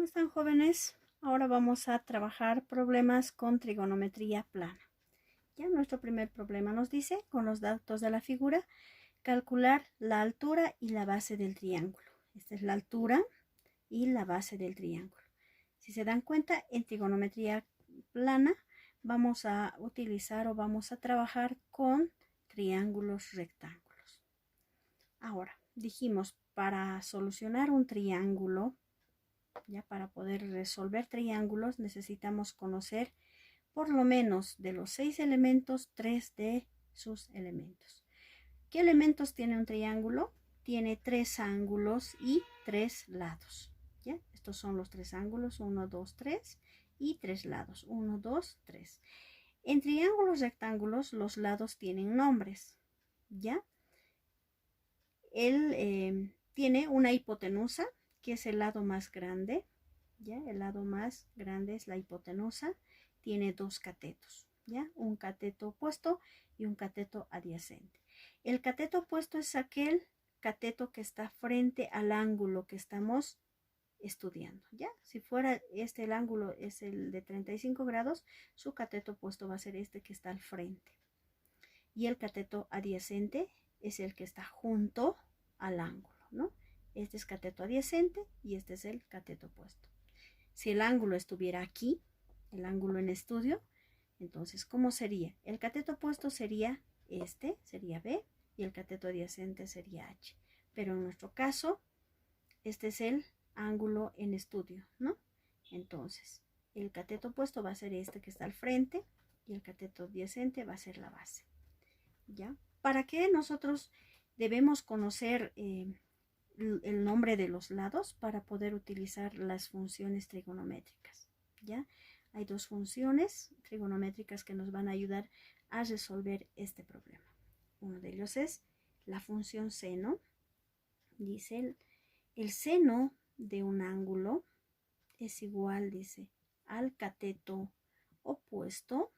¿Cómo están, jóvenes? Ahora vamos a trabajar problemas con trigonometría plana. Ya nuestro primer problema nos dice, con los datos de la figura, calcular la altura y la base del triángulo. Esta es la altura y la base del triángulo. Si se dan cuenta, en trigonometría plana vamos a utilizar o vamos a trabajar con triángulos rectángulos. Ahora, dijimos, para solucionar un triángulo, ya para poder resolver triángulos necesitamos conocer por lo menos de los 6 elementos, 3 de sus elementos. ¿Qué elementos tiene un triángulo? Tiene 3 ángulos y 3 lados. ¿Ya? Estos son los 3 ángulos, 1, 2, 3 y 3 lados, 1, 2, 3. En triángulos rectángulos los lados tienen nombres. ¿Ya? Él tiene una hipotenusa, que es el lado más grande. ¿Ya? El lado más grande es la hipotenusa. Tiene 2 catetos, ¿ya? Un cateto opuesto y un cateto adyacente. El cateto opuesto es aquel cateto que está frente al ángulo que estamos estudiando, ¿ya? Si fuera el ángulo es el de 35 grados, su cateto opuesto va a ser este que está al frente. Y el cateto adyacente es el que está junto al ángulo, ¿no? Este es cateto adyacente y este es el cateto opuesto. Si el ángulo estuviera aquí, el ángulo en estudio, entonces, ¿cómo sería? El cateto opuesto sería este, sería B, y el cateto adyacente sería H. Pero en nuestro caso, este es el ángulo en estudio, ¿no? Entonces, el cateto opuesto va a ser este que está al frente y el cateto adyacente va a ser la base, ¿ya? ¿Para qué nosotros debemos conocer el nombre de los lados? Para poder utilizar las funciones trigonométricas, ¿ya? Hay 2 funciones trigonométricas que nos van a ayudar a resolver este problema. Uno de ellos es la función seno. Dice, el seno de un ángulo es igual, dice, al cateto opuesto,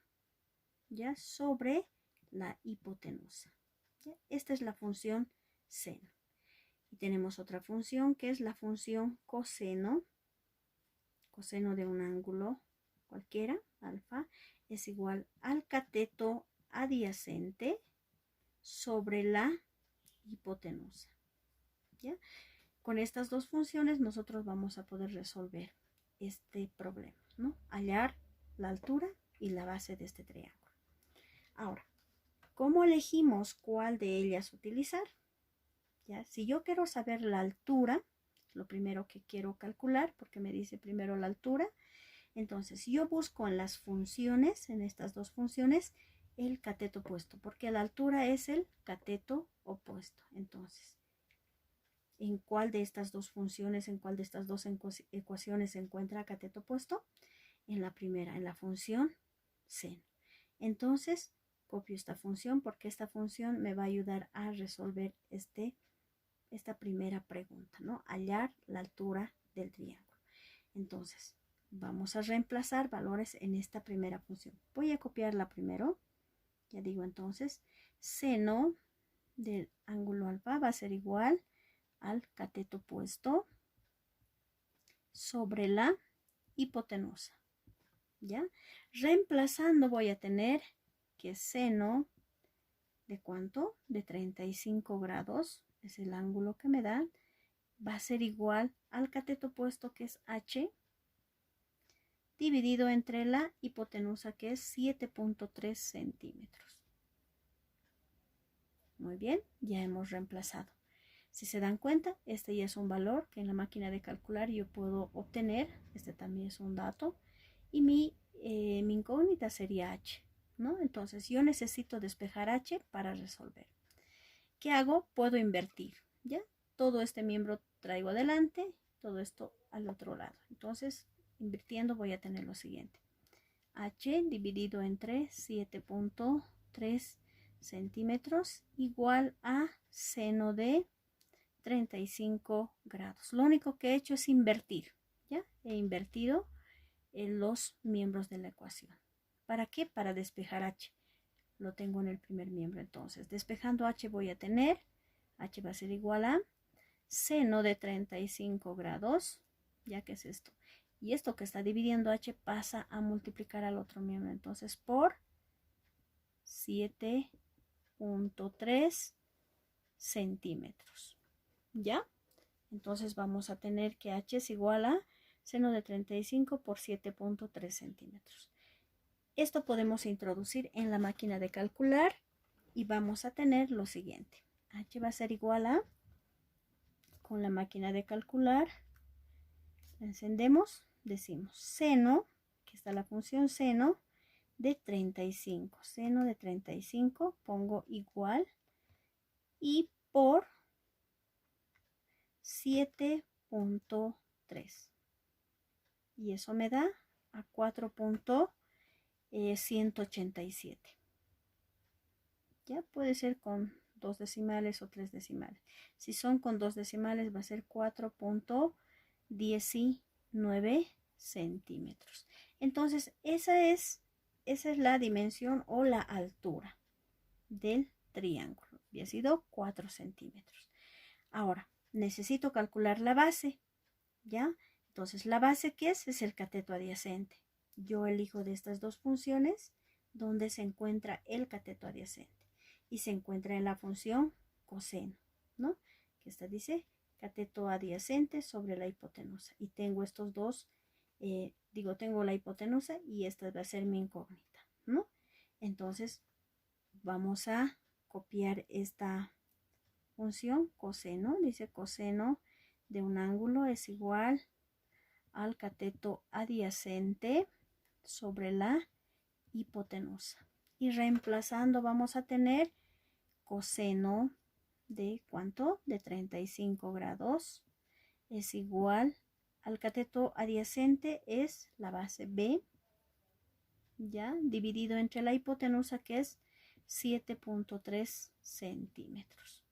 ¿ya? Sobre la hipotenusa, ¿ya? Esta es la función seno. Y tenemos otra función que es la función coseno. Coseno de un ángulo cualquiera, alfa, es igual al cateto adyacente sobre la hipotenusa, ¿ya? Con estas 2 funciones nosotros vamos a poder resolver este problema, ¿no? Hallar la altura y la base de este triángulo. Ahora, ¿cómo elegimos cuál de ellas utilizar? ¿Ya? Si yo quiero saber la altura, lo primero que quiero calcular, porque me dice primero la altura, entonces yo busco en las funciones, en estas 2 funciones, el cateto opuesto, porque la altura es el cateto opuesto. Entonces, ¿en cuál de estas 2 funciones, en cuál de estas 2 ecuaciones se encuentra cateto opuesto? En la primera, en la función seno. Entonces, copio esta función porque esta función me va a ayudar a resolver esta primera pregunta, ¿no? Hallar la altura del triángulo. Entonces, vamos a reemplazar valores en esta primera función. Voy a copiarla primero. Ya digo entonces, seno del ángulo alfa va a ser igual al cateto opuesto sobre la hipotenusa. ¿Ya? Reemplazando voy a tener que seno de ¿cuánto? De 35 grados, es el ángulo que me da, va a ser igual al cateto opuesto que es H, dividido entre la hipotenusa que es 7.3 centímetros. Muy bien, ya hemos reemplazado. Si se dan cuenta, este ya es un valor que en la máquina de calcular yo puedo obtener. Este también es un dato. Y mi incógnita sería H, ¿no? Entonces yo necesito despejar H para resolver. ¿Qué hago? Puedo invertir, ¿ya? Todo este miembro traigo adelante, todo esto al otro lado. Entonces, invirtiendo voy a tener lo siguiente. H dividido entre 7.3 centímetros igual a seno de 35 grados. Lo único que he hecho es invertir, ¿ya? He invertido en los miembros de la ecuación. ¿Para qué? Para despejar H. Lo tengo en el primer miembro. Entonces, despejando H voy a tener, H va a ser igual a seno de 35 grados ya que es esto. Y esto que está dividiendo h pasa a multiplicar al otro miembro. Entonces, por 7.3 centímetros. ¿Ya? Entonces vamos a tener que h es igual a seno de 35 por 7.3 centímetros. Esto podemos introducir en la máquina de calcular y vamos a tener lo siguiente. H va a ser igual a, con la máquina de calcular, la encendemos, decimos seno, que está la función seno de 35. Seno de 35, pongo igual, y por 7.3. Y eso me da a 4.187. Ya puede ser con 2 decimales o 3 decimales. Si son con 2 decimales va a ser 4.19 centímetros. Entonces esa es la dimensión o la altura del triángulo. Y ha sido 4 centímetros. Ahora necesito calcular la base. ¿Ya? Entonces la base, ¿qué es? Es el cateto adyacente. Yo elijo de estas dos funciones donde se encuentra el cateto adyacente. Y se encuentra en la función coseno, ¿no? Que esta dice cateto adyacente sobre la hipotenusa. Y tengo estos dos, tengo la hipotenusa y esta va a ser mi incógnita, ¿no? Entonces vamos a copiar esta función coseno. Dice coseno de un ángulo es igual al cateto adyacente sobre la hipotenusa. Y reemplazando vamos a tener coseno de ¿cuánto? De 35 grados es igual al cateto adyacente, es la base B, ya, dividido entre la hipotenusa, que es 7.3 centímetros.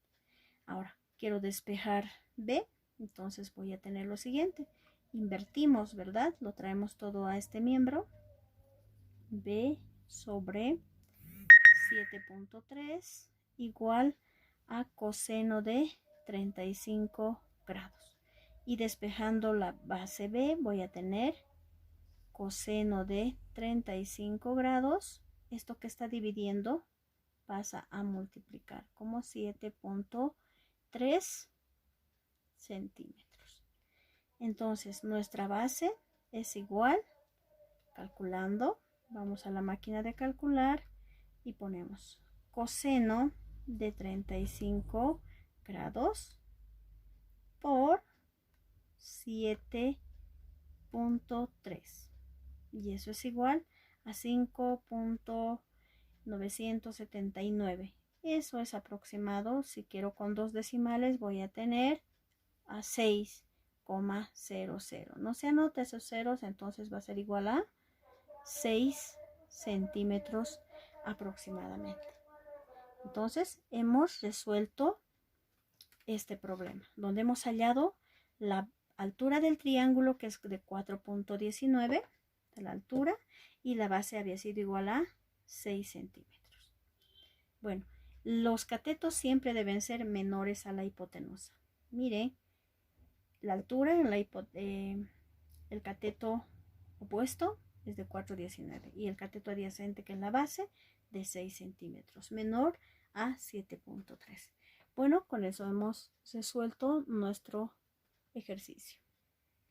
Ahora quiero despejar B, entonces voy a tener lo siguiente. Invertimos, ¿verdad? Lo traemos todo a este miembro. B sobre 7.3 igual a coseno de 35 grados. Y despejando la base B voy a tener coseno de 35 grados. Esto que está dividiendo pasa a multiplicar como 7.3 centímetros. Entonces nuestra base es igual, calculando, vamos a la máquina de calcular y ponemos coseno de 35 grados por 7.3 y eso es igual a 5.979. Eso es aproximado. Si quiero con 2 decimales voy a tener a 6,00. No se anota esos ceros, entonces va a ser igual a 6 centímetros aproximadamente. Entonces hemos resuelto este problema donde hemos hallado la altura del triángulo, que es de 4.19 de la altura, y la base había sido igual a 6 centímetros. Bueno, los catetos siempre deben ser menores a la hipotenusa. Mire, la altura en el cateto opuesto es de 4.19 y el cateto adyacente, que es la base, de 6 centímetros, menor a 7.3. Bueno, con eso hemos resuelto nuestro ejercicio.